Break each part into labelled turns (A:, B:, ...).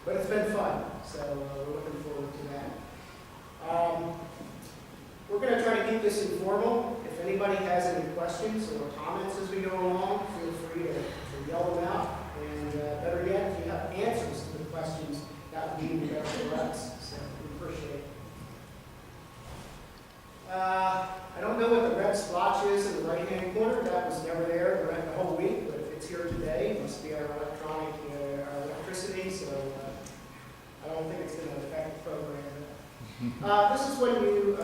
A: But it's been fun, so we're looking forward to that. We're going to try to keep this informal. If anybody has any questions or comments as we go along, feel free to yell them out. And better yet, if you have answers to the questions, that would be even better for us. So we appreciate it. I don't know what the red splotch is in the right-hand corner. That was never there the whole week, but if it's here today, it must be our electronic, our electricity. So I don't think it's going to affect the program. This is when you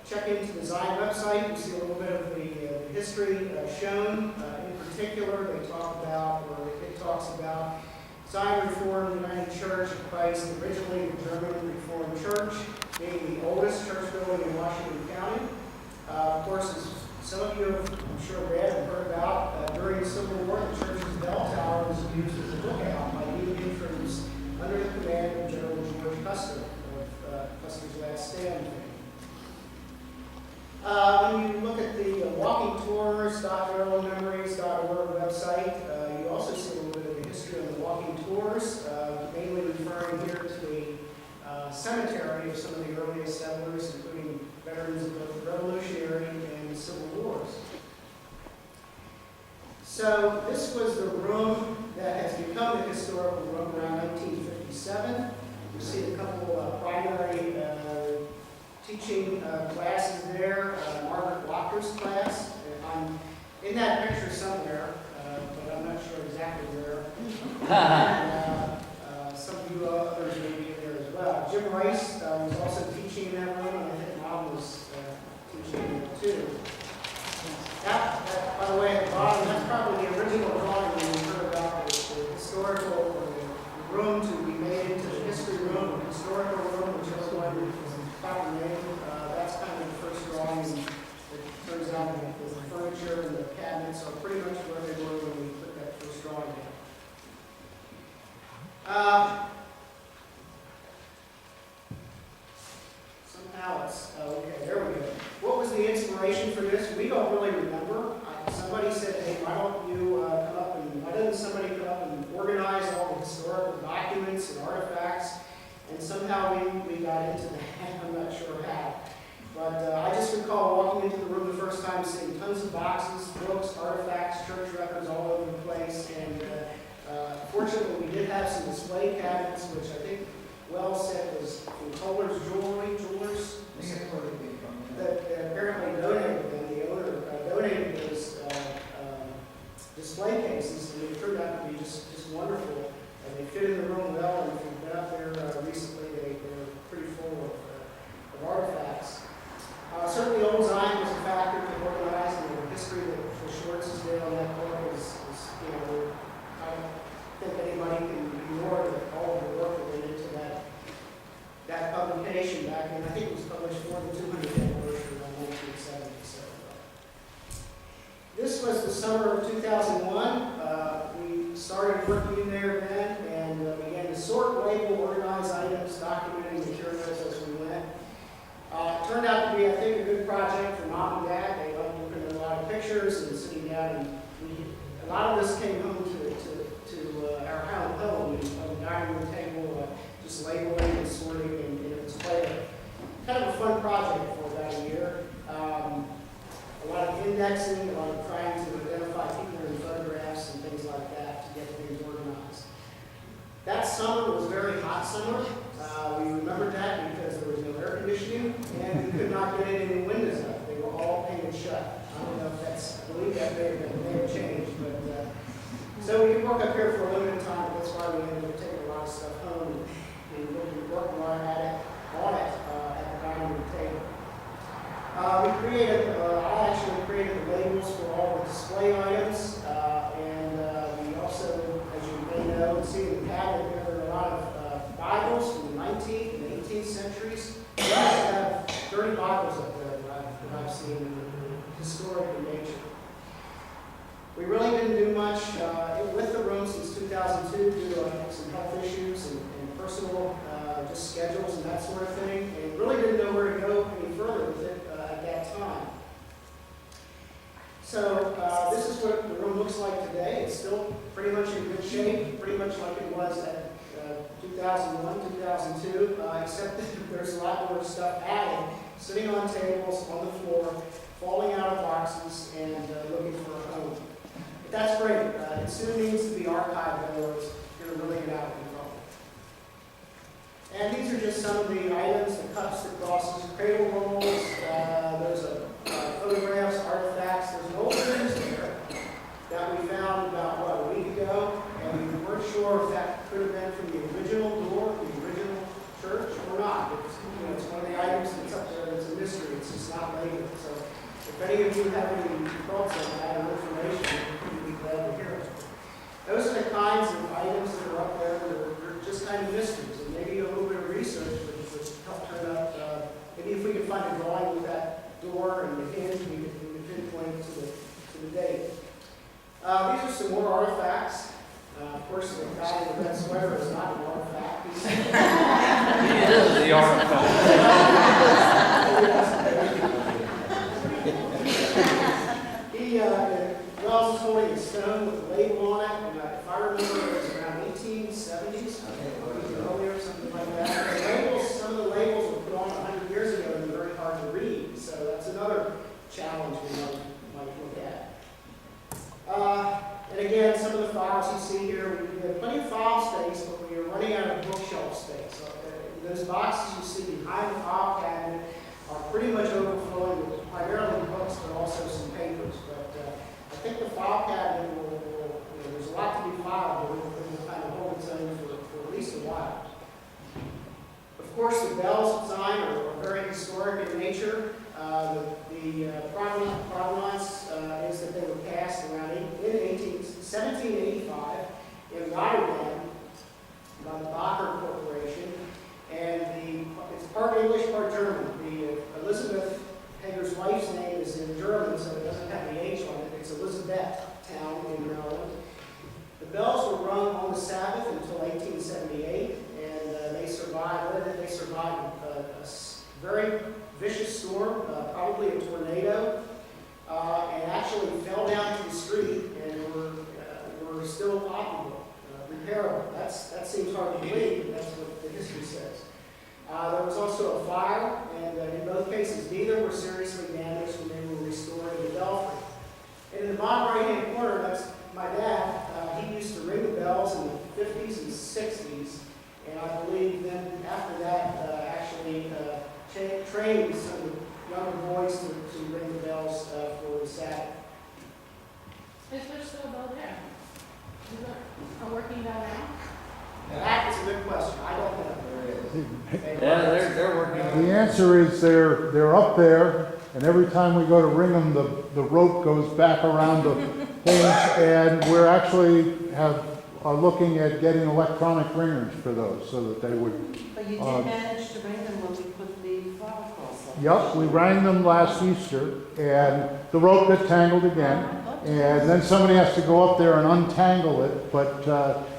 A: check into the Zion website. You see a little bit of the history shown. In particular, they talk about, or it talks about Zion Reformed United Church of Christ, originally the German Reformed Church, being the oldest church building in Washington County. Of course, as some of you have, I'm sure, read and heard about, during the Civil War, the church's bell tower was used as a lookout by Union troops under the command of General George Custer of Custer's Last Stand. When you look at the walkingtours.marylandmemories.org website, you also see a little bit of the history of the walking tours, mainly referring here to a cemetery of some of the earliest settlers, including veterans of both the Revolutionary and the Civil Wars. So this was the room that has become the historical room around 1957. You see a couple of primary teaching classes there. Margaret Walker's class. I'm in that picture somewhere, but I'm not sure exactly where. Some of you others may be in there as well. Jim Rice was also teaching in that room, and I think Mom was teaching there too. That, by the way, at the bottom, that's probably the original drawing when you heard about the historical, or the room to be made into the history room, the historical room, which is one proper name. That's kind of the first drawing. It turns out that the furniture and the cabinets are pretty much where they were when we put that first drawing in. Somehow it's, okay, there we go. What was the inspiration for this? We don't really remember. Somebody said, hey, why don't you come up and, why doesn't somebody come up and organize all the historical documents and artifacts? And somehow we got into that. I'm not sure how. But I just recall walking into the room the first time, seeing tons of boxes, books, artifacts, church records all over the place. And fortunately, we did have some display cabinets, which I think Wells said was from Kohler's Jewelers, that apparently donated them. The owner donated those display cases, and they turned out to be just wonderful. And they fit in the room well, and if you've been out there recently, they're pretty full of artifacts. Certainly, Old Zion was a factor to organize, and the history that the Schwartzes did on that book is, you know, I don't think anybody can ignore all of the work that went into that publication back in, I think it was published for the 200th anniversary of 1970. So, this was the summer of 2001. We started working in there then and began to sort, label, organize items, documenting materials as we went. It turned out to be, I think, a good project for Mom and Dad. They loved looking at a lot of pictures and sitting down, and a lot of this came home to our home on the dining room table, just labeling and sorting, and it was quite kind of a fun project for about a year. A lot of indexing, a lot of trying to identify people in photographs and things like that to get things organized. That summer was a very hot summer. We remembered that because there was no air conditioning and we could not get any windows up. They were all painted shut. I don't know if that's, I believe that may have changed, but so we could work up here for a limited time. But that's why we ended up taking a lot of stuff home and working on it at the dining room table. I actually created the labels for all the display items, and we also, as you may know, see in the cabinet there are a lot of Bibles from the 19th and 18th centuries. We also have 30 Bibles up there that I've seen in the historic in nature. We really didn't do much with the room since 2002 due to some health issues and personal just schedules and that sort of thing, and really didn't know where to go any further with it at that time. So this is what the room looks like today. It's still pretty much in good good shape, pretty much like it was at 2001, 2002, except that there's a lot more stuff added, sitting on tables, on the floor, falling out of boxes, and looking for a home. But that's great. It soon needs to be archived, in other words, you're going to really get out of control. And these are just some of the items, the cups, the crosses, cradle rolls, there's photographs, artifacts, there's an old news there that we found about, what, a week ago, and we weren't sure if that could have been from the original door, the original church, or not. It's one of the items that's up there that's a mystery, it's just not labeled. So if any of you have any thoughts on that or information, we'd be glad to hear it. Those are the kinds of items that are up there that are just kind of mysteries, and maybe a little bit of research would help turn up, maybe if we could find a drawing with that door and the hinge, we could pinpoint to the date. These are some more artifacts. Of course, the guy in the red sweater is not an artifact.
B: He is the artifact.
A: He Wells is holding a stone with a label on it, and if I remember, it was around 1870s, earlier, something like that. The labels, some of the labels were put on 100 years ago, and they're very hard to read, so that's another challenge we might look at. And again, some of the files you see here, we have plenty of file space, but we are running out of bookshelf space. So, those boxes you see behind the file cabinet are pretty much overflowing with primarily books, but also some papers. But I think the file cabinet there's a lot to be filed, but it will kind of hold its own for at least a while. Of course, the bells design are very historic in nature. The provenance is that they were cast around in 1785 in Rotterdam by the Bacher Corporation, and it's part English, part German. The Elizabeth Hager's wife's name is in German, so it doesn't have the H on it. It's Elizabeth Town in Maryland. The bells were rung on the Sabbath until 1878, and they survived. What did they survive? A very vicious storm, probably a tornado, and actually fell down to the street and were still operable, repairable. That seems hard to believe, but that's what the history says. There was also a fire, and in both cases, neither were seriously damaged when they were restored in the belfry. And in the bottom right-hand corner, that's my dad. He used to ring the bells in the 50s and 60s, and I believe then after that, actually trained some of the younger boys to ring the bells for the Sabbath.
C: Is there still a bell there? Is there a working bell now?
A: That is a good question. I don't know.
B: Yeah, they're working.
D: The answer is they're up there, and every time we go to ring them, the rope goes back around the hinge, and we're actually are looking at getting electronic ringers for those, so that they would.
E: But you did manage to ring them when we put the flower cross up.
D: Yep, we rang them last Easter, and the rope got tangled again. And then somebody has to go up there and untangle it. But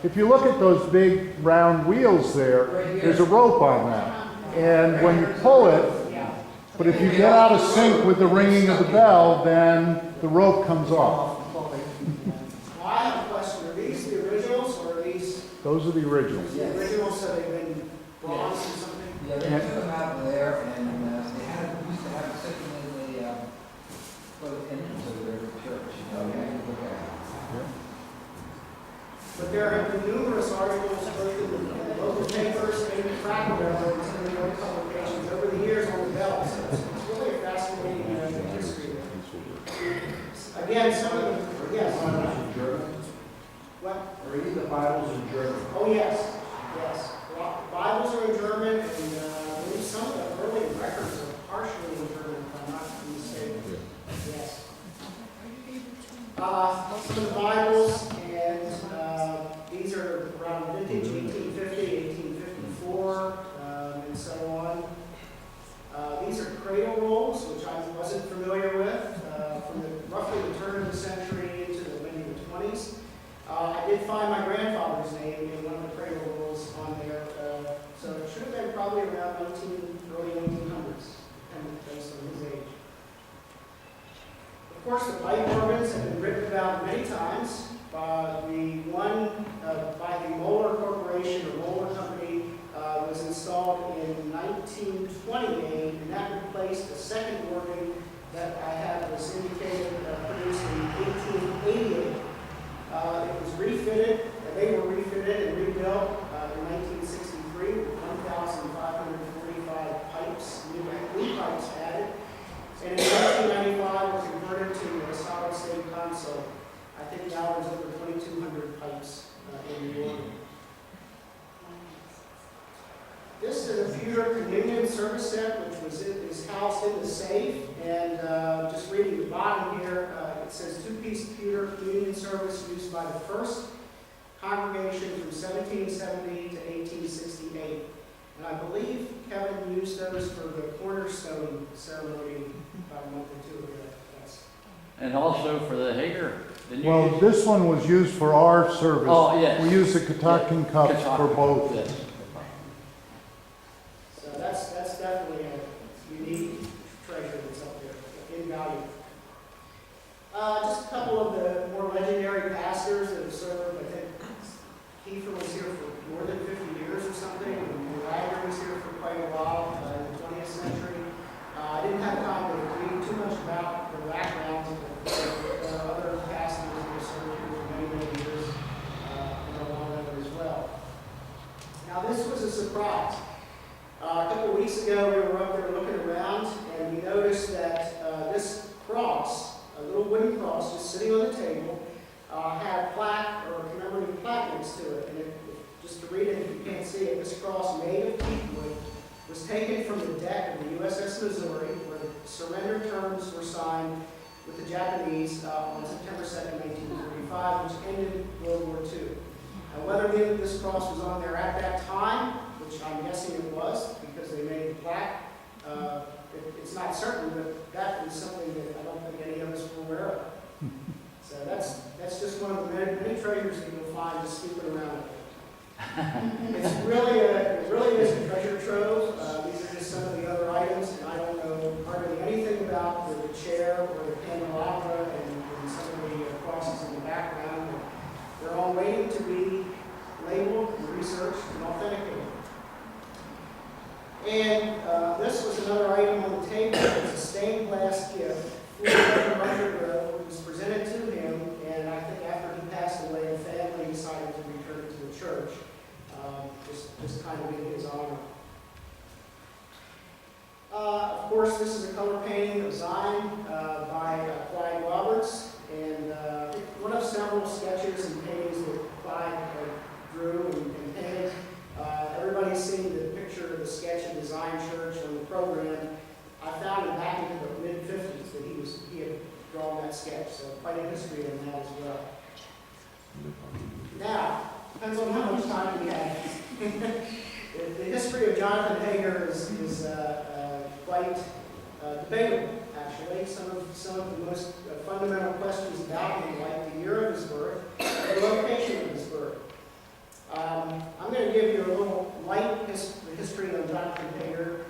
D: if you look at those big round wheels there's a rope on that. And when you pull it, but if you get out of sync with the ringing of the bell, then the rope comes off.
A: Well, I have a question. Are these the originals, or are these
D: Those are the originals.
A: the originals, so they've been bronze or something?
F: Yeah, they took them out of there, and they used to have it sitting in the entrance of their church. Look at it.
A: But there have been numerous articles, both in the local papers and in the Cracker Barrel and some of the other publications over the years on the bells. So it's really a fascinating history. Again, some of them, yes. What?
F: Are any of the Bibles in German?
A: Oh, yes, yes. Bibles are in German, and I believe some of the early records are partially in German, if I'm not mistaken. Yes. Some of the Bibles, and these are around vintage 1850, 1854, and so on. These are cradle rolls, which I wasn't familiar with, from roughly the turn of the century into maybe the 20s. I did find my grandfather's name in one of the cradle rolls on there, so it should have been probably around early 1900s, based on his age. Of course, the pipe organs have been written about many times. The one replaced. The second organ that I had was indicated produced in 1888. It was refitted, they were refitted and rebuilt in 1963 with 1,545 pipes, new pipes added. And in 1995 were converted to a solid state console. I think now there's over 2,200 pipes in the organ. This is a pewter communion service set, which is housed in the safe. And just reading the bottom here, it says two-piece pewter communion service used by the first congregation from 1770 to 1868. And I believe Kevin used those for the cornerstone ceremony about a month or two ago.
B: And also for the Hager. Didn't you
D: Well,
B: use-
D: this one was used for our service.
B: Oh, yes.
D: We use the Catoctin cups for both.
B: Yes.
A: So that's definitely a unique treasure that's up there, in value. Just a couple of the more legendary pastors that have served. I think Kiefer was here for more than 50 years or something, and Wagner was here for quite a while in the 20th century. I didn't have time to read too much about their backgrounds, but there are other pastors that have served here for many, many years, and a lot of them as well. Now, this was a surprise. A couple of weeks ago, we were up there looking around, and we noticed that this cross, a little wooden cross just sitting on the table, had a plaque or a commemorative plaque next to it. And just to read it, if you can't see it, this cross made of teakwood was taken from the deck of the USS Missouri, where the surrender terms were signed with the Japanese on September 2nd, 1945, which ended World War II. Now, whether this cross was on there at that time, which I'm guessing it was, because they made the plaque, it's not certain, but that is something that I don't think any of us were aware of. So that's just one of the many treasures that you'll find just snooping around. It really is a treasure trove. These are just some of the other items, and I don't know hardly anything about the chair or the candelabra and some of the crosses in the background. They're all waiting to be labeled, and researched, and authenticated. And this was another item on the table. It's a stained glass gift. It was presented to him, and I think after he passed away, the family decided to return it to the church, just kind of in his honor. Of course, this is a color painting of Zion by Clyde Roberts, and one of several sketches and paintings that Clyde drew and painted. Everybody's seen the picture of the sketch of the Zion Church on the program. I found it back in the mid-50s that he had drawn that sketch, so quite a history in that as well. Now, depends on how much time we have. The history of Jonathan Hager is quite debatable, actually. Some of the most fundamental questions about him, like the year of his birth, and the location of his birth. I'm going to give you a little light history of Jonathan Hager,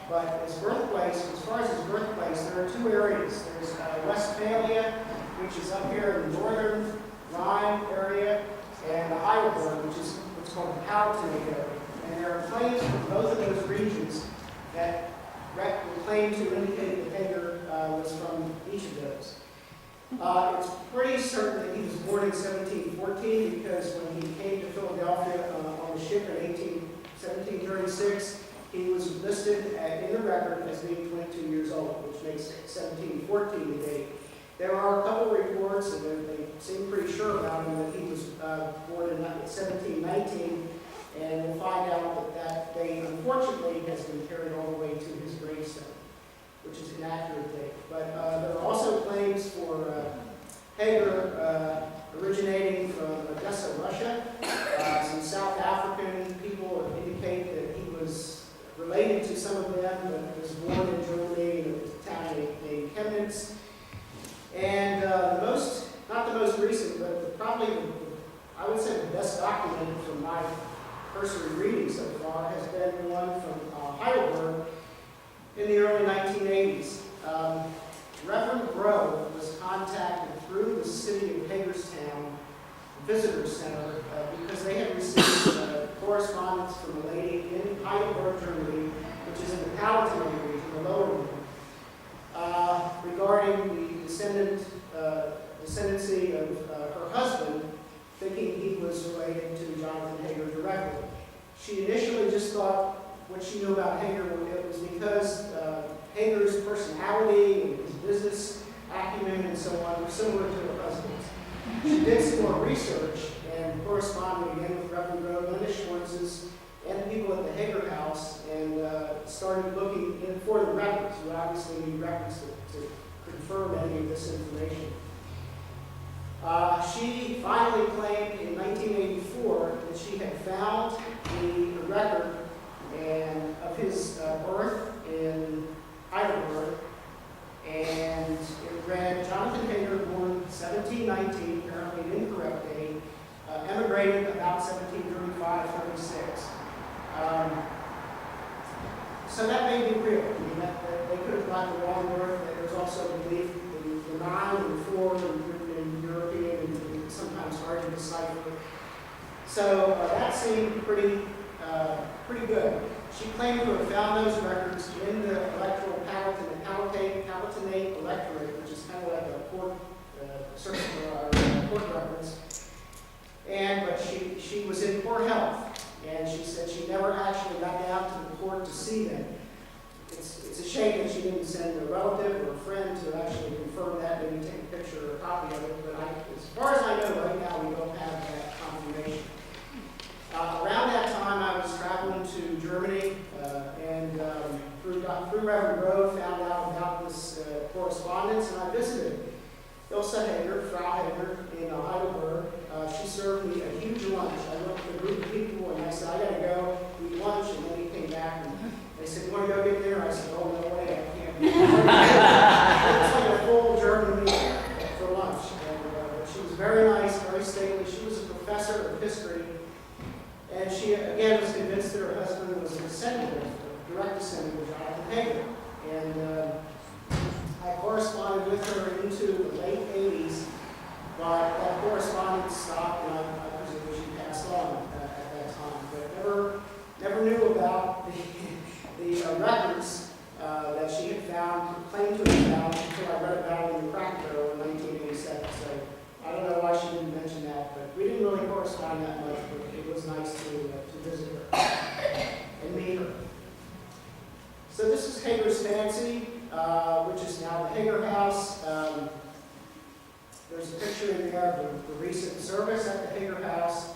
A: but his birthplace, as far as his birthplace, there are two areas. There's Westphalia, which is up here in the northern Rhine area, and Heidelberg, which is what's called the Palatinate area. And there are claims from both of those regions that claim to indicate that Hager was from each of those. It's pretty certain that he was born in 1714 because when he came to Philadelphia on the ship in 1736, he was listed in the record as being 22 years old, which makes 1714 the date. There are a couple reports, and they seem pretty sure about him, that he was born in 1719, and we'll find out that date, unfortunately, has been carried all the way to his gravestone, which is an accurate date. But there are also claims for Hager originating from Odessa, Russia. Some South African people indicate that he was related to some of them, but was born in Germany in a town named Chemnitz. And not the most recent, but probably, I would say the best documented from my cursory reading so far has been one from Heidelberg in the early 1980s. Reverend Grove was contacted through the city of Hagerstown Visitor Center because they had received correspondence from a lady in Heidelberg, Germany, which is in the Palatinate region, the lower room, regarding the descendancy of her husband, thinking he was related to Jonathan Hager directly. She initially just thought what she knew about Hager it was because Hager's personality and his business acumen and so on were similar to her husband's. She did some more research and corresponded again with Reverend Grove, Linda Schwartz's, and people at the Hager House, and started looking for the records. We obviously need records to confirm any of this information. She finally claimed in 1984 that she had found the record of his birth in Heidelberg, and it read, Jonathan Hager, born 1719, apparently an incorrect date, emigrated about 1735-36. So that may be real. I mean, that they could have gotten the wrong birth. There's also belief in the 9 and 4 in European, and it's sometimes hard to decipher. So that seemed pretty good. She claimed to have found those records in the electoral Palatinate electorate, which is kind of like a court court records. But she was in poor health, and she said she never actually got down to the court to see them. It's a shame that she didn't send a relative or a friend to actually confirm that, maybe take a picture or a copy of it. But as far as I know, right now we don't have that confirmation. Around that time, I was traveling to Germany, and through Reverend Grove, found out about this correspondence, and I visited Ilsa Hager, Frau Hager, in Heidelberg. She served me a huge lunch. I went with a group of people, and I said, I gotta go eat lunch, and then he came back, and they said, you wanna go get dinner? I said, oh, no way, I can't. It's like a full German meal for lunch. And she was very nice, very stately. She was a professor of history. And she, again, was convinced that her husband was a descendant, a direct descendant of Jonathan Hager. And I corresponded with her into the late 80s, but that correspondence stopped, and I presume she passed on at that time. But never knew about the records that she had found, claimed to have found, until I read about it in the Cracker Barrel in 1987. So I don't know why she didn't mention that, but we didn't really correspond that much, but it was nice to visit her and meet her. So this is Hager's Fancy, which is now the Hager House. There's a picture in there of the recent service at the Hager House,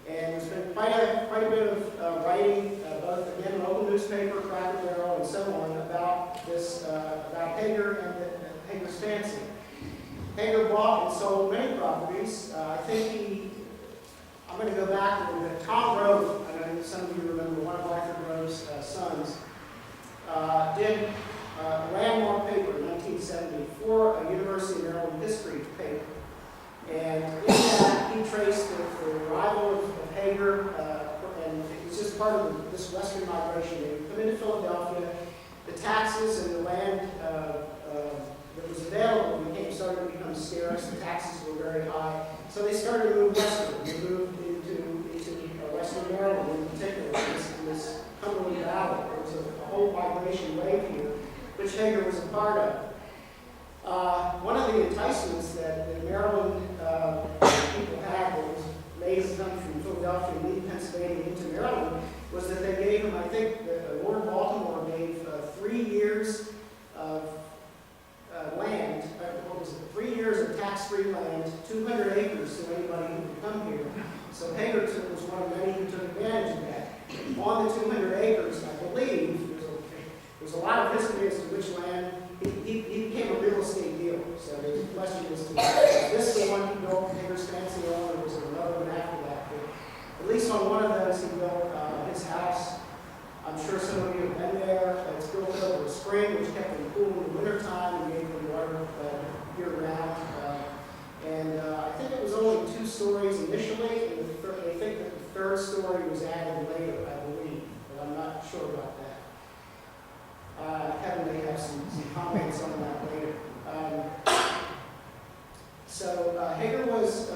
A: and there's been quite a bit of writing, both again in local newspaper, Cracker Barrel, and so on, about this, about Hager and Hager's Fancy. Hager bought and sold many properties. I think I'm going to go back a little bit. Tom Grove, I know some of you remember, one of Arthur Grove's sons, did a landmark paper in 1970 for a University of Maryland history paper. And in that, he traced the arrival of Hager, and it was just part of this western migration. They would come into Philadelphia, the taxes and the land that was available started to become scarce, the taxes were very high. So they started to move westward. They moved into western Maryland in particular, in this Cumberland Valley. There was a whole migration wave here, which Hager was a part of. One of the enticements that the Maryland people had that was made them come from Philadelphia and leave Pennsylvania into Maryland was that they gave them, I think, Lord Baltimore gave 3 years of land, 3 years of tax-free land, 200 acres to anybody who could come here. So Hager was one of many who took advantage of that. On the 200 acres, I believe, there's a lot of history as to which land. He became a real estate dealer. So there's a question as to this the one he built Hager's Fancy on, or was there another one after that? But at least on one of those, he built his house. I'm sure some of you have been there. It's built over a spring, which kept them cool in the wintertime and gave them water year-round. I think it was only 2 stories initially, and they think that the 3rd story was added later, I believe, but I'm not sure about that. Kevin may have some comments on that later. Hager was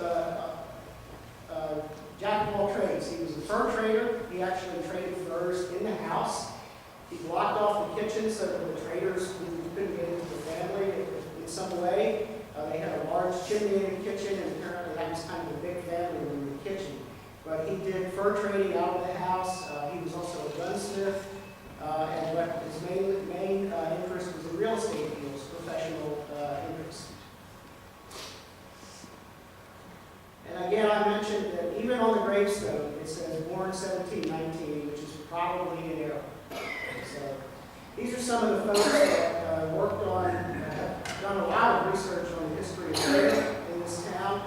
A: jack of all trades. He was a fur trader. He actually traded furs in the house. He blocked off the kitchen so that the traders couldn't get into the family in some way. They had a large chimney in the kitchen, and apparently that was kind of a big family in the kitchen. But he did fur trading out of the house. He was also a gunsmith, and what his main interest was in real estate deals, professional interest. And again, I mentioned that even on the gravestone, it says born 1719, which is probably an error. So these are some of the folks that worked on, have done a lot of research on the history of trade in this town.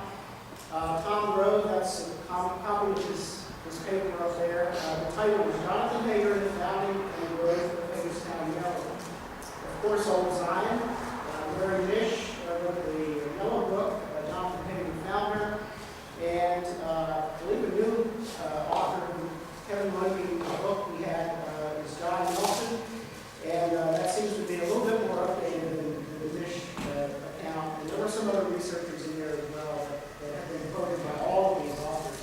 A: Tom Grove, that's a copy of his paper up there. The title was Jonathan Hager and the Founding and Growth of Hagerstown, Maryland. Of course, Old Zion, Larry Nish wrote the Yellow Book, Jonathan Hager, founder. And I believe a new author, Kevin Mundy, book we had is John Nelson. And that seems to be a little bit more updated than the Nish account. And there were some other researchers in there as well that have been quoted by all of these authors.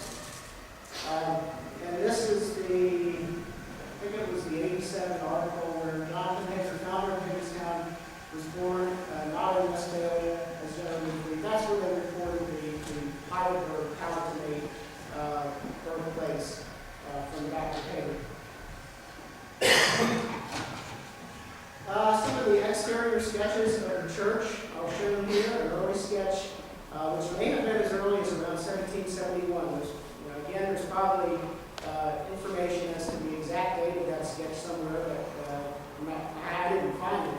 A: And this is the, I think it was the 87 article where Jonathan Hager, founder of Hagerstown, was born not in Westphalia, as generally believed. That's where they reported the Heidelberg Palatinate birthplace from Dr. Hager. Some of the exterior sketches of the church, I'll show them here. An early sketch, which may have been as early as around 1771. Again, there's probably information as to the exact date of that sketch somewhere, but I didn't find it.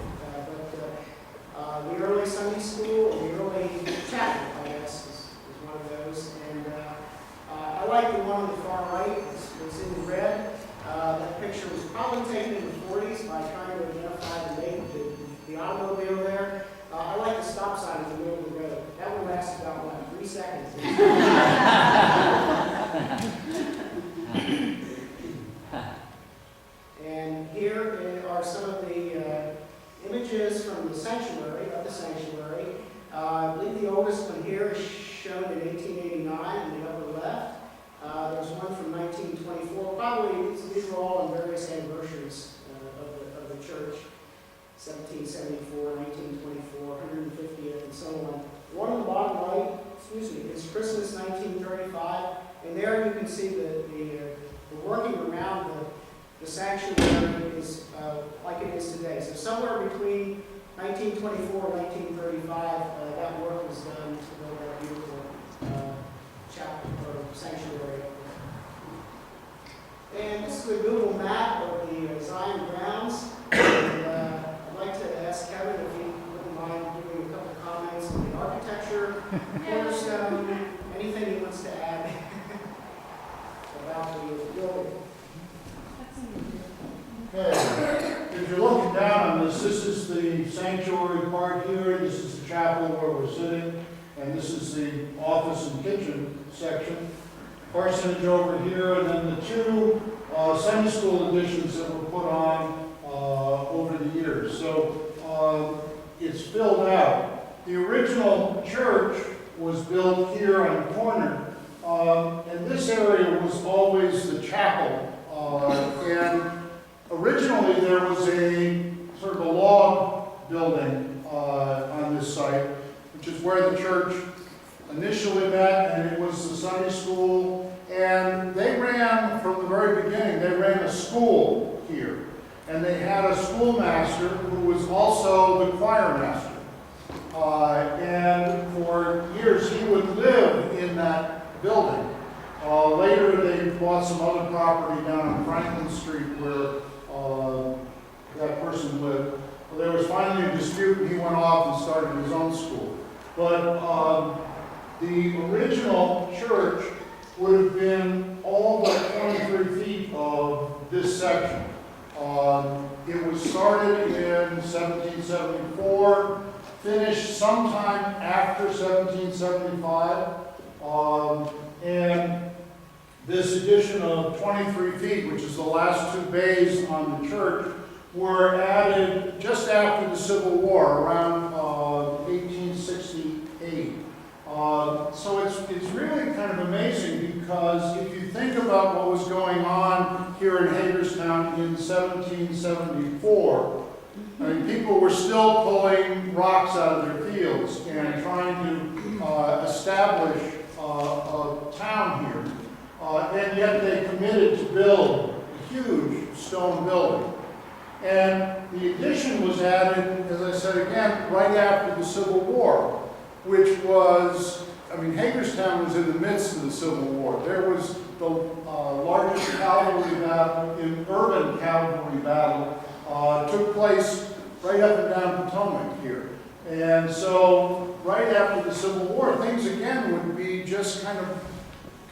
A: The early Sunday school, or the early chapel, I guess, is one of those. And I like the one on the far right. It's in red. That picture was probably taken in the 40s by trying to identify the date of the automobile there. I like the stop sign in the middle of the road. That one lasts about, what, 3 seconds? And here are some of the images from the sanctuary, of the sanctuary. I believe the oldest one here is shown in 1889 in the upper left. There's one from 1924. Probably these are all on various anniversaries of the church. 1774, 1924, 150th, and so on. The one on the bottom right, is Christmas 1935, and there you can see the working around the sanctuary is like it is today. So somewhere between 1924 and 1935, that work was done to build that beautiful chapel or sanctuary. And this is a Google map of the Zion grounds. And, I'd like to ask Kevin if he wouldn't mind giving a couple of comments on the architecture, cornerstone, anything he wants to add about the building.
D: Okay, if you're looking down on this, this is the sanctuary part here, this is the chapel where we're sitting, and this is the office and kitchen section. Parsonage over here, and then the two Sunday school additions that were put on over the years. So it's filled out. The original church was built here on the corner, and this area was always the chapel. And originally there was a sort of a log building on this site, which is where the church initially met, and it was the Sunday school. And they ran, from the very beginning, they ran a school here. And they had a schoolmaster who was also the choir master. And for years he would live in that building. Later they bought some other property down on Franklin Street where that person lived. Well, there was finally a dispute and he went off and started his own school. But the original church would have been all but 23 feet of this section. It was started in 1774, finished sometime after 1775, and this addition of 23 feet, which is the last two bays on the church, were added just after the Civil War, around 1868. So it's really kind of amazing because if you think about what was going on here here in Hagerstown in 1774, I mean, people were still pulling rocks out of their fields and trying to establish a town here. And yet they committed to build a huge stone building. And the addition was added, as I said again, right after the Civil War, which was, I mean, Hagerstown was in the midst of the Civil War. There was the largest cavalry battle, urban cavalry battle, took place right up and down Potomac here. And so, right after the Civil War, things again would be just kind of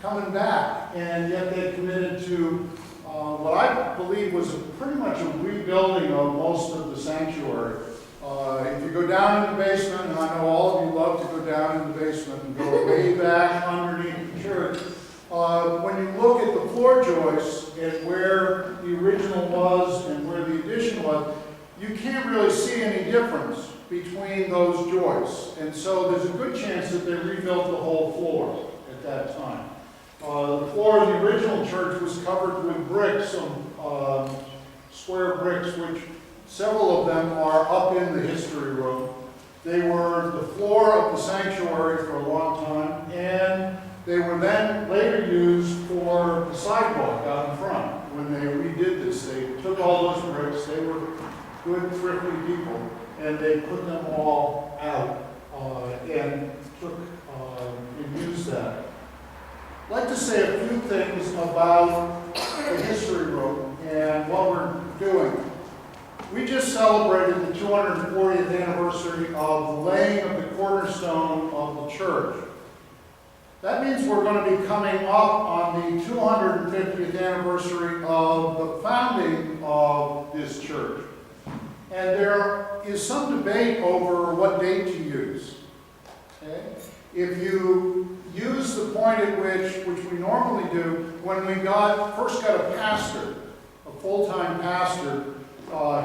D: coming back. And yet they committed to what I believe was pretty much a rebuilding of most of the sanctuary. If you go down in the basement, and I know all of you love to go down in the basement and go way back underneath the church, when you look at the floor joists and where the original was and where the addition was, you can't really see any difference between those joists. And so there's a good chance that they rebuilt the whole floor at that time. The floor of the original church was covered with bricks, some square bricks, which several of them are up in the history room. They were the floor of the sanctuary for a long time, and they were then later used for the sidewalk out in front. When they redid this, they took all those bricks, they were good, thrifty people, and they put them all out and used that. I'd like to say a few things about the history room and what we're doing. We just celebrated the 240th anniversary of the laying of the cornerstone of the church. That means we're going to be coming up on the 250th anniversary of the founding of this church. And there is some debate over what date to use. Okay? If you use the point at which we normally do, when we first got a pastor, a full-time pastor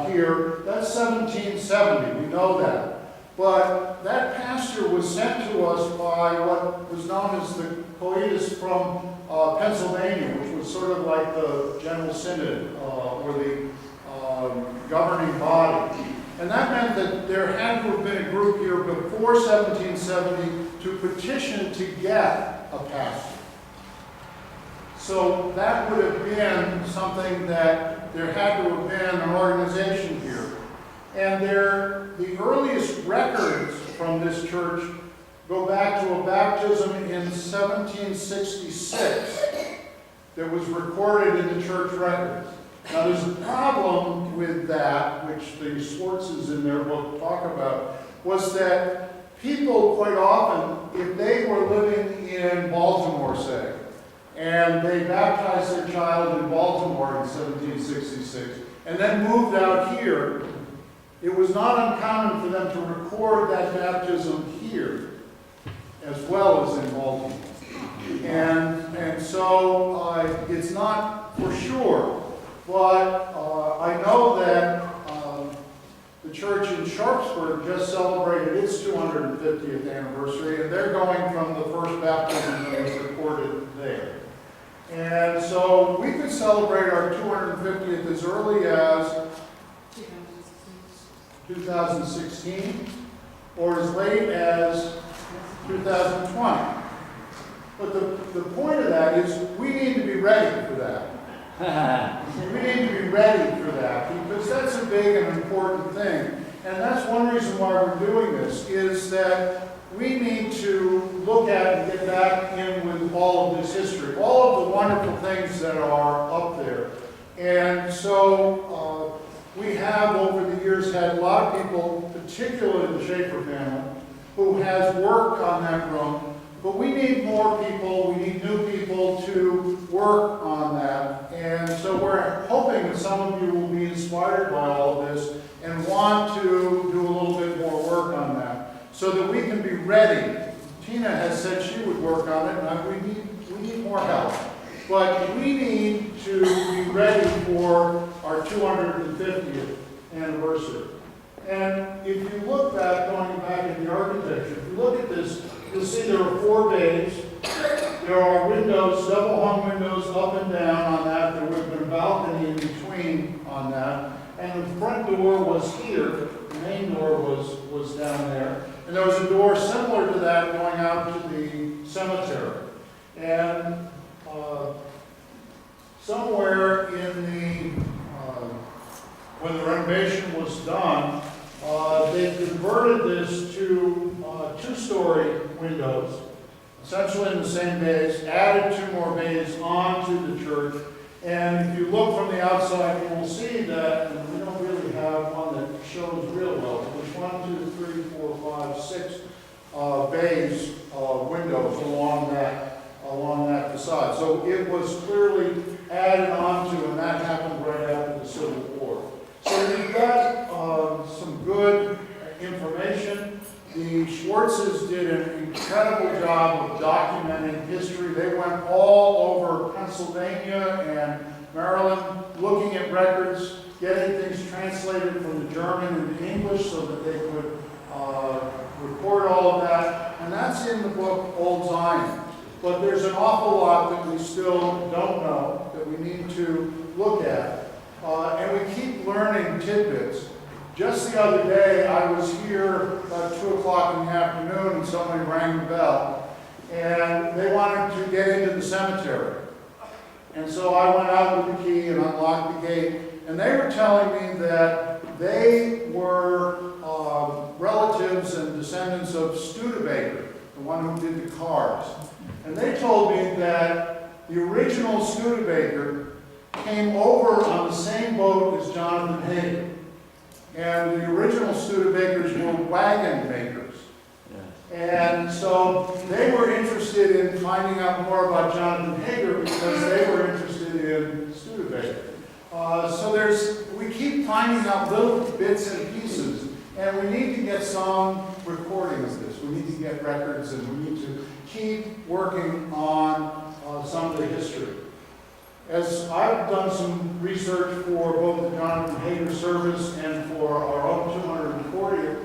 D: here, that's 1770, we know that. But that pastor was sent to us by what was known as the Coitus from Pennsylvania, which was sort of like the General Synod or the governing body. And that meant that there had to have been a group here before 1770 to petition to get a pastor. So that would have been something that there had to have been an organization here. And the earliest records from this church go back to a baptism in 1766 that was recorded in the church records. Now there's a problem with that, which the Swartzes in their book talk about, was that people quite often, if they were living in Baltimore, say, and they baptized their child in Baltimore in 1766, and then moved out here, it was not uncommon for them to record that baptism here, as well as in Baltimore. And so it's not for sure, but I know that the church in Sharpsburg just celebrated its 250th anniversary, and they're going from the first baptism that was recorded there. And so we could celebrate our 250th as early as 2016, or as late as 2020. But the point of that is we need to be ready for that. We need to be ready for that, because that's a big and important thing. And that's one reason why we're doing this, is that we need to look at and get back in with all of this history, all of the wonderful things that are up there. And so we have, over the years, had a lot of people, particularly the Schaefer family, who has worked on that room. But we need more people, we need new people to work on that. And so we're hoping that some of you will be inspired by all of this and want to do a little bit more work on that, so that we can be ready. Tina has said she would work on it, and we need more help. But we need to be ready for our 250th anniversary. And if you look back, going back at the architecture, if you look at this, you'll see there are 4 bays. There are windows, double hung windows up and down on that. There would have been balconies door was here, the main door was down there, and there was a door similar to that going out to the cemetery. And somewhere in the, when the renovation was done, they converted this to two-story windows, essentially in the same bays, added 2 more bays onto the church. And if you look from the outside, you will see that, and we don't really have one that shows real well, there's 1, 2, 3, 4, 5, 6 bays, windows along that facade. So it was clearly added onto, and that happened right after the Civil War. So you've got some good information. The Schwartzes did an incredible job of documenting history. They went all over Pennsylvania and Maryland, looking at records, getting things translated from the German into English so that they could record all of that. And that's in the book Old Zion. But there's an awful lot that we still don't know, that we need to look at. And we keep learning tidbits. Just the other day, I was here about 2 o'clock in the afternoon, and somebody rang the bell, and they wanted to get into the cemetery. And so I went out with the key and unlocked the gate, and they were telling me that they were relatives and descendants of Studebaker, the one who did the cars. And they told me that the original Studebaker came over on the same boat as Jonathan Hager. And the original Studebakers were wagon makers. And so they were interested in finding out more about Jonathan Hager because they were interested in Studebaker. So we keep finding out little bits and pieces, and we need to get some recording of this. We need to get records, and we need to keep working on some of the history. As I've done some research for both the Jonathan Hager service and for our own 240th,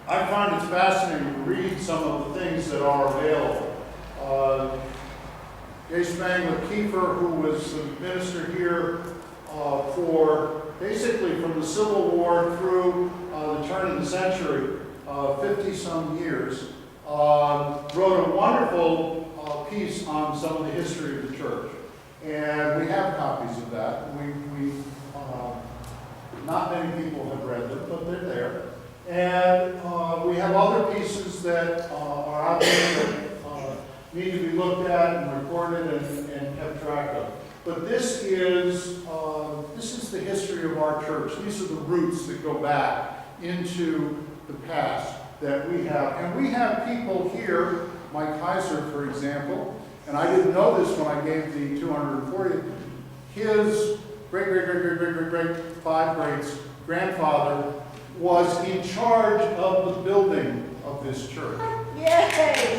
D: I find it fascinating to read some of the things that are available. J. Spangler Kiefer, who was the minister here for basically from the Civil War through the turn of the century, 50-some years, wrote a wonderful piece on some of the history of the church. And we have copies of that. Not many people have read them, but they're there. And we have other pieces that are out there that need to be looked at and recorded and kept track of. But this is the history of our church. These are the roots that go back into the past that we have. And we have people here, Mike Kaiser, for example, and I didn't know this when I gave the 240. His great 5 greats grandfather was in charge of the building of this church.
E: Yay!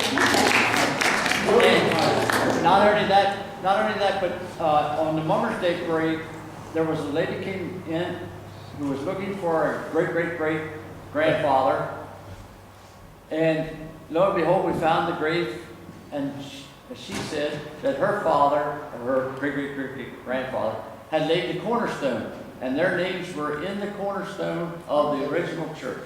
B: And not only that, but on the Mother's Day parade, there was a lady came in who was looking for a great grandfather, and lo and behold, we found the grave, and she said that her father, or her great grandfather, had laid the cornerstone, and their names were in the cornerstone of the original church.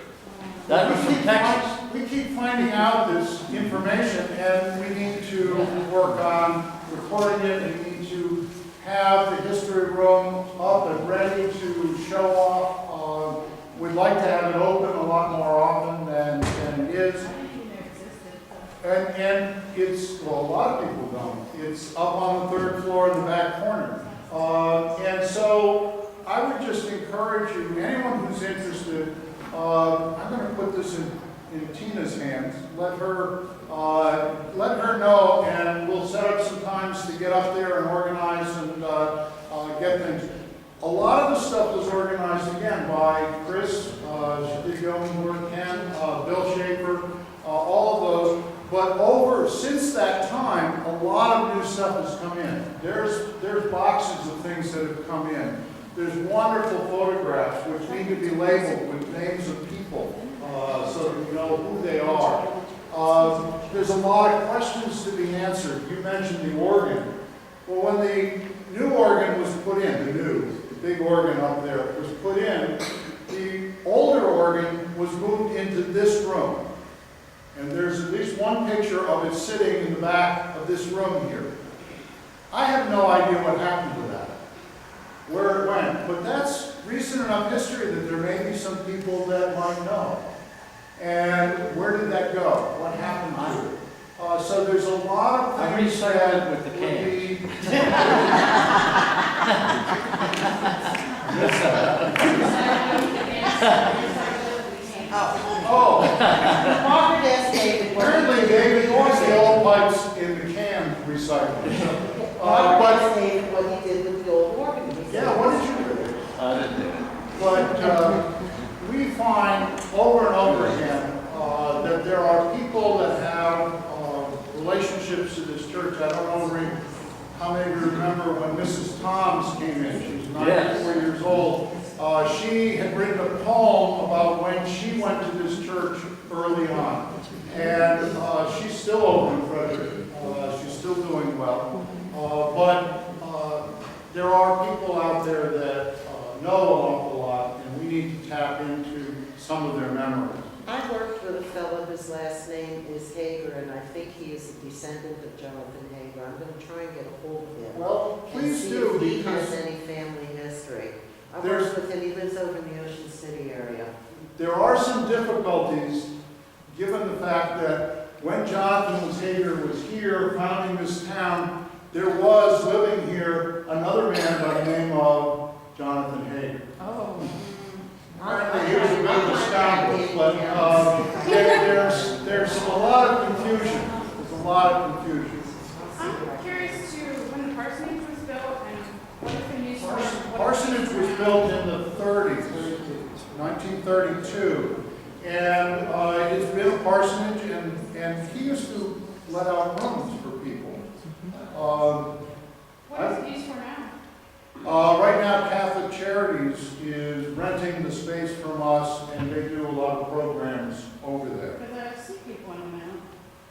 B: That was from Texas.
D: We keep finding out this information, and we need to work on recording it. We need to have the history room up and ready to show off. We'd like to have it open a lot more often than it is. And it's, well, a lot of people don't. It's up on the 3rd floor in the back corner. And so I would just encourage you, anyone who's interested, I'm going to put this in Tina's hands. Let her know, and we'll set up some times to get up there and organize and get things. A lot of the stuff was organized again by Chris, she did yeoman work, Ken, Bill Schaefer, all of those. But since that time, a lot of new stuff has come in. There's boxes of things that have come in. There's wonderful photographs which need to be labeled with names of people so that you know who they are. There's a lot of questions to be answered. You mentioned the organ. Well, when the new organ was put in, big organ up there was put in, the older organ was moved into this room. And there's at least one picture of it sitting in the back of this room here. I have no idea what happened to that, where it went, but that's recent enough history that there may be some people that might know. And where did that go? What happened to it? So there's a lot of
B: I
D: things
B: recycled
D: that
B: with the
D: would
B: can.
D: be. Oh,
E: Margaret asked David what he
D: apparently
E: did
D: David
E: with
D: wants
E: the
D: the
E: organ.
D: old pipes in the can recycled.
E: Margaret
D: But,
E: asked David what he did with the old organ. He said,
D: yeah, what did you do?
B: I didn't do it.
D: But we find over and over again that there are people that have relationships to this church. I don't know how many of you remember when Mrs. Toms came in. She was 94
B: Yes.
D: years old. She had written a poem about when she went to this church early on. And she's still over in Frederick. She's still doing well. But there are people out there that know an awful lot, and we need to tap into some of their memories.
E: I worked with a fellow whose last name is Hager, and I think he is a descendant of Jonathan Hager. I'm going to try and get a hold of him.
D: Well,
E: And
D: please
E: see
D: do,
E: if he has
D: because
E: any family history. I
D: There's-
E: worked with him, he lives over in the Ocean City area.
D: there are some difficulties, given the fact that when Jonathan Hager was here founding this town, there was living here another man by the name of Jonathan Hager.
C: Oh.
D: Apparently, he was a bit of a scoundrel, but there's a lot of confusion. There's a lot of confusion.
C: I'm curious to when the parsonage was built and what it's been used for.
D: Parsonage was built in the 30s, 1932. And it's been a parsonage, and he used to let out rooms for people.
C: What is it used for now?
D: Right now, Catholic Charities is renting the space from us, and they do a lot of programs over there.
C: Because I see people in them now.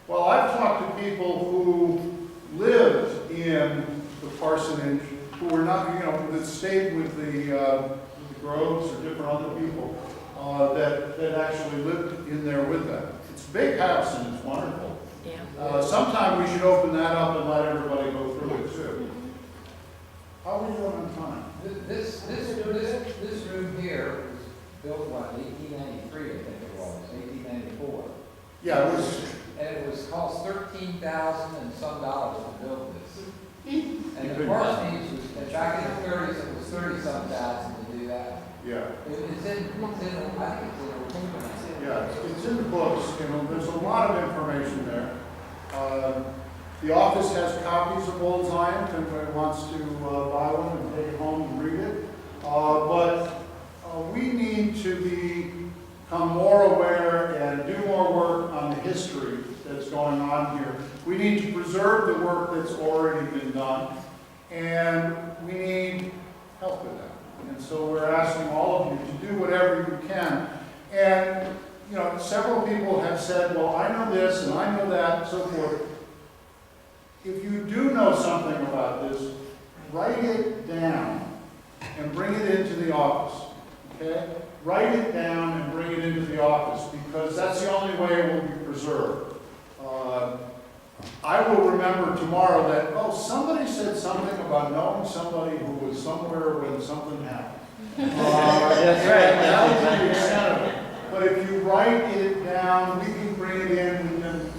D: Well, I've talked to people who lived in the parsonage, who were not, that stayed with the Groves or different other people that actually lived in there with them. It's a big house and it's wonderful.
C: Yeah.
D: Sometime we should open that up and let everybody go through it too. How are we doing on time?
F: This room here was built, what, 1893, I think it was, 1894.
D: Yeah, it was,
F: And it was cost $13,000 and some dollars to build this. And the
B: Good
F: parsonage was, back in the 30s, it was 30-some thousand to do that.
D: yeah.
F: It's in, I think it's in the
D: Yeah, it's in the books, there's a lot of information there. The office has copies of Old Zion, if anybody wants to buy one and take it home and read it. But we need to become more aware and do more work on the history that's going on here. We need to preserve the work that's already been done, and we need help with that. And so we're asking all of you to do whatever you can. And several people have said, well, I know this and I know that and so forth. If you do know something about this, write it down and bring it into the office, okay? Write it down and bring it into the office, because that's the only way it will be preserved. I will remember tomorrow that, somebody said something about knowing somebody who was somewhere when something happened.
B: That's right.
D: That was the extent of it. But if you write it down, we can bring it in and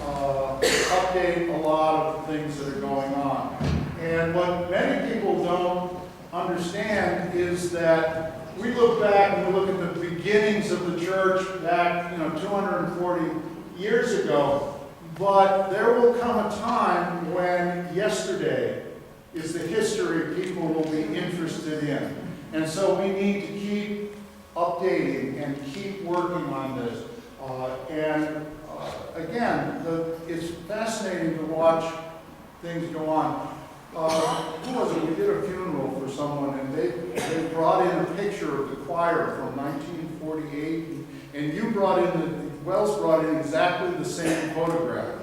D: update a lot of things that are going on. And what many people don't understand is that we look back and we look at the beginnings of the church back, 240 years ago. But there will come a time when yesterday is the history people will be interested in. And so we need to keep updating and keep working on this. Again, it's fascinating to watch things go on. Who was it? We did a funeral for someone, and they brought in a picture of the choir from 1948, and Wells brought in exactly the same photograph.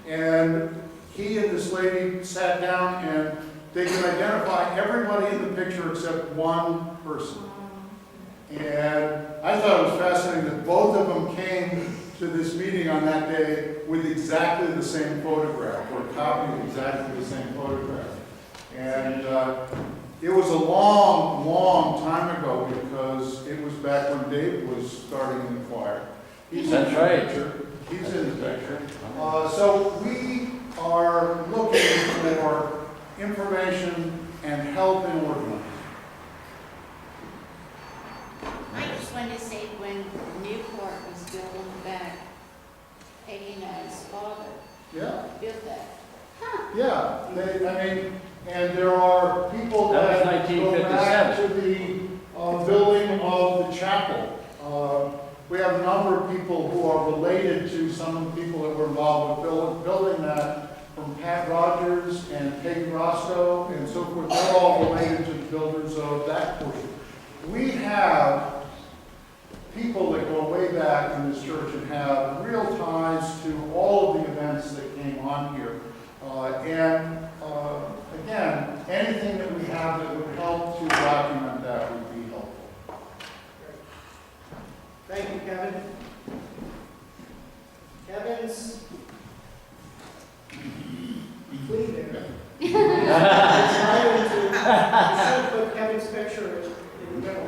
D: And he and this lady sat down, and they could identify everybody in the picture except one person. And I thought it was fascinating that both of them came to this meeting on that day with exactly the same photograph, or a copy of exactly the same photograph. And it was a long, long time ago, because it was back when Dave was starting in the choir. He's
B: That's
D: in the
B: right.
D: picture. He's in the picture. So we are looking for information and help in organizing.
G: I just wanted to say, when Newport was built in the back, Peggy and I's father
D: Yeah.
G: built that.
D: Yeah, I mean, and there are people
B: That was
D: that go back to
B: 1957.
D: the building of the chapel. We have a number of people who are related to some of the people that were involved with building that, from Pat Rogers and Peggy Roscoe and so forth. They're all related to the builders of that portion. We have people that go way back in this church and have real ties to all of the events that came on here. Again, anything that we have that would help to document that would be helpful.
A: Thank you, Kevin. Kevin's plea there. It's right into- you should put Kevin's picture in the middle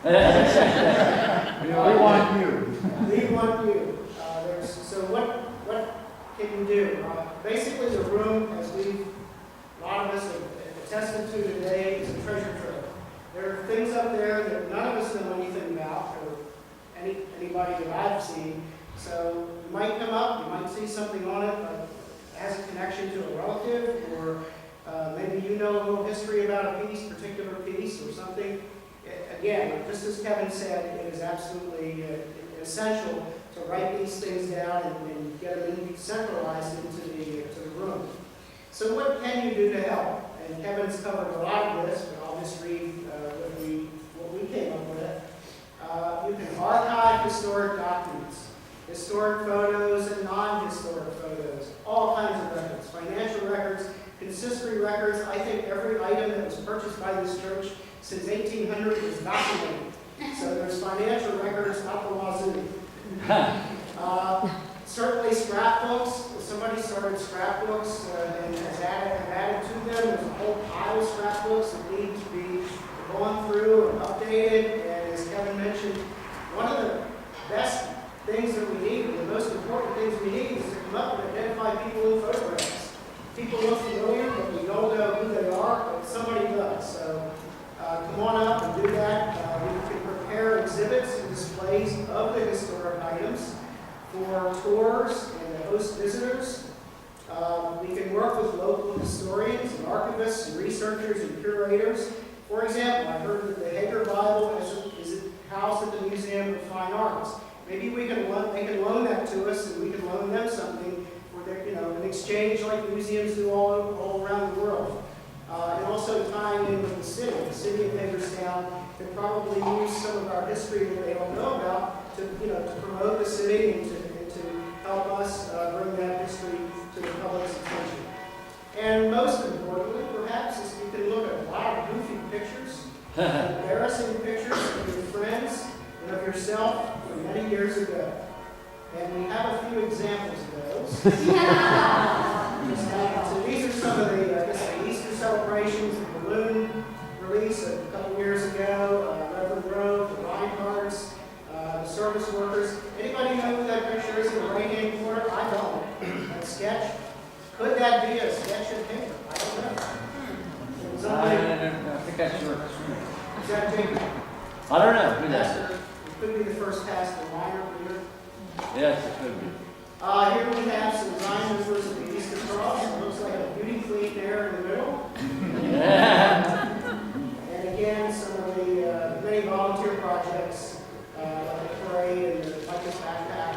A: there.
D: We want you.
A: We want you. So what can you do? Basically, the room, as a lot of us have attested to today, is a treasure trove. There are things up there that none of us know anything about, or anybody that I've seen. So you might come up, you might see something on it that has a connection to a relative, or maybe you know a little history about a particular piece or something. Again, just as Kevin said, it is absolutely essential to write these things down and get them centralized into the room. So what can you do to help? And Kevin's covered a lot of this, but I'll just read what we came up with. You can archive historic documents, historic photos and non-historic photos, all kinds of records, financial records, consistory records. I think every item that was purchased by this church since 1800 is documented. So there's financial records out the wazoo. Certainly scrapbooks. Somebody started scrapbooks and has added to them. There's a whole pile of scrapbooks that need to be gone through and updated. And as Kevin mentioned, one of the best things that we need, the most important things we need, is to come up and identify people in photographs. People look familiar, but we don't know who they are, but somebody does. So come on up and do that. We can prepare exhibits and displays of the historic items for tours and to host visitors. We can work with local historians and archivists and researchers and curators. For example, I heard that the Hager Bible is housed at the Museum of Fine Arts. Maybe they can loan that to us, and we can loan them something for their, an exchange like museums do all around the world. And also tying in with the city of Hagerstown could probably use some of our history that they don't know about to promote the city and to help us bring that history to the public's attention. And most importantly, perhaps, is you can look at a lot of goofy pictures, embarrassing pictures of your friends and of yourself from many years ago. And we have a few examples of those. So these are some of the Easter celebrations, the balloon release a couple years ago, Reverend Grove, the Reinhardts, the service workers. Anybody know who that picture is in the right-hand corner? I don't. That sketch? Could that be a sketch of paper? I don't know. It was only-
B: I think that's your.
A: Is that Jacob?
B: I don't know. Who knows?
A: It could be the first pastor, minor leader.
B: Yes, it could be.
A: Here we have some Zion members of the Easter Cross. It looks like a beauty queen there in the middle. And again, some of the many volunteer projects, like the parade and the Michael's backpack.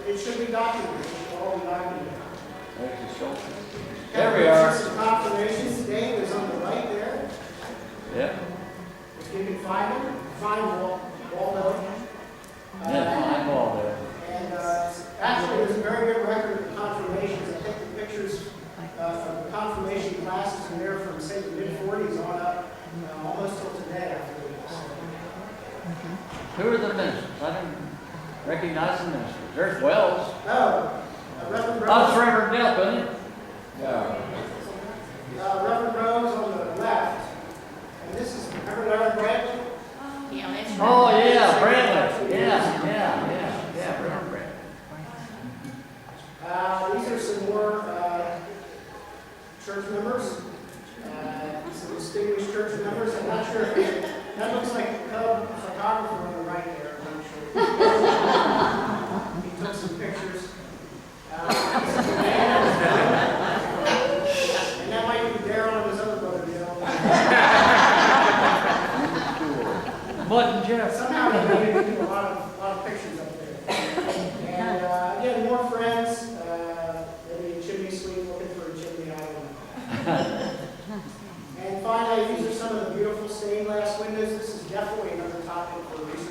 A: It should be documented. It should all be documented.
B: There's the shoulder. There we are.
A: Some confirmations. Dave is on the right there.
B: Yep.
A: If you can find him, find Waldo.
B: Yeah, fine wall there.
A: And actually, there's a very good record of the confirmations. I think the pictures from the confirmation classes are there
B: Who are the ministers? I didn't recognize the ministers. There's Wells.
A: No, Reverend
B: Oh,
A: Rose.
B: it's Reverend Dale, isn't it?
F: Yeah.
A: Reverend Rose on the left. And this is, remember Reverend Bradley?
G: Yeah, that's right.
B: Oh, yeah, Bradley. Yeah, Reverend Bradley.
A: These are some more church members, some distinguished church members. I'm not sure if that looks like a Cub photographer on the right there. I'm not sure. He took some pictures. And that might be Daryl and his other brother,
B: Bud and Jeff.
A: Somehow he made it into a lot of pictures up there. And again, more friends. Maybe a chimney sweep looking for a chimney. I don't know. And finally, these are some of the beautiful stained glass windows. This is definitely another topic for research.